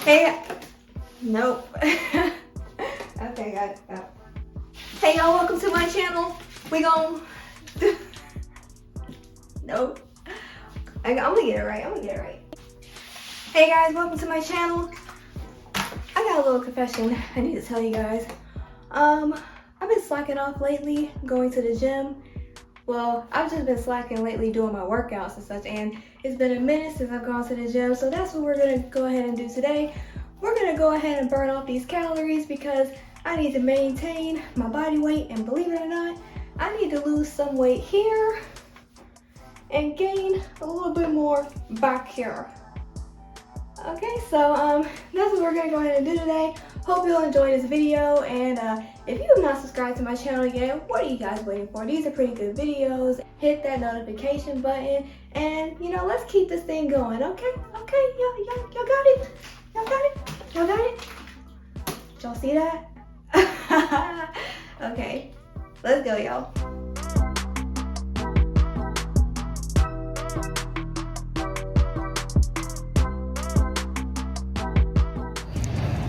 Hey, nope. Okay, got it. Hey y'all, welcome to my channel. We gon' nope. I'm gonna get it right. Hey guys, welcome to my channel. I got a little confession I need to tell you guys. I've been slacking off lately, going to the gym. Well, I've just been slacking lately doing my workouts and such, and it's been a minute since I've gone to the gym, so that's what we're gonna go ahead and do today. We're gonna go ahead and burn off these calories because I need to maintain my body weight, and believe it or not, I need to lose some weight here and gain a little bit more back here. Okay, so that's what we're gonna go ahead and do today. Hope you'll enjoy this video, and if you have not subscribed to my channel yet, what are you guys waiting for? These are pretty good videos. Hit that notification button, and you know, let's keep this thing going. Okay, y'all got it. Y'all got it. Y'all see that? Okay, let's go, y'all.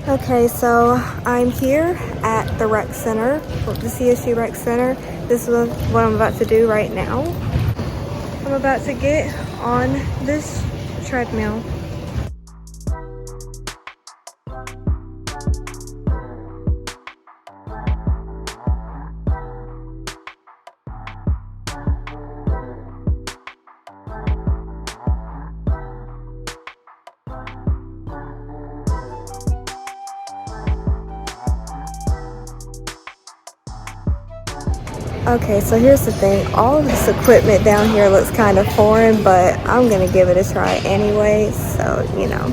Okay, so I'm here at the rec center, the CSU rec center. This is what I'm about to do right now. I'm about to get on this treadmill. Okay, so here's the thing. All of this equipment down here looks kind of foreign, but I'm gonna give it a try anyway, so you know.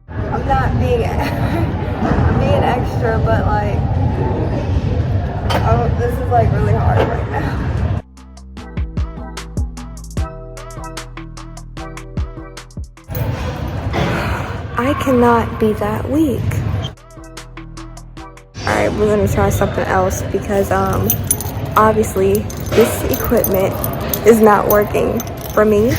I'm not being I'm being extra, but like, oh, this is like really hard right now. I cannot be that weak. Alright, we're gonna try something else because obviously this equipment is not working for me.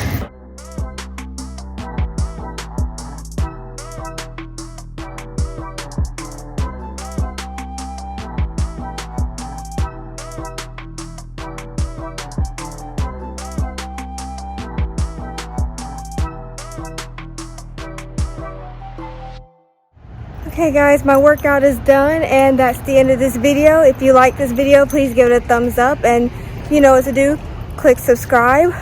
Okay guys, my workout is done, and that's the end of this video. If you like this video, please give it a thumbs up, and you know what to do. Click subscribe,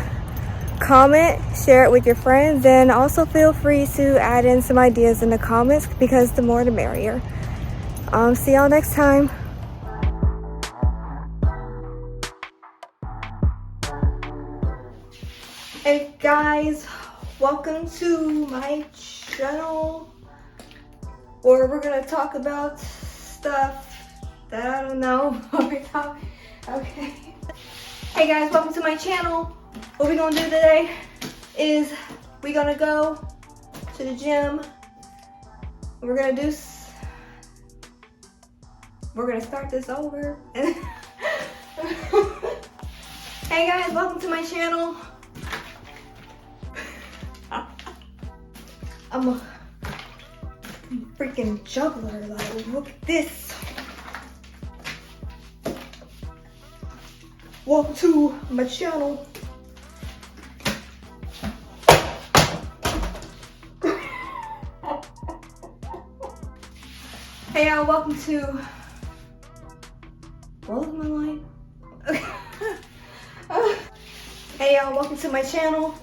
comment, share it with your friends, and also feel free to add in some ideas in the comments because the more the merrier. See y'all next time. Hey guys, welcome to my channel, where we're gonna talk about stuff that I don't know. Okay. Hey guys, welcome to my channel. What we're gonna do today is we're gonna go to the gym. We're gonna start this over. Hey guys, welcome to my channel. I'm a freaking juggler, like, look at this. Welcome to my channel. Hey y'all, welcome to, what was my line? Hey y'all, welcome to my channel.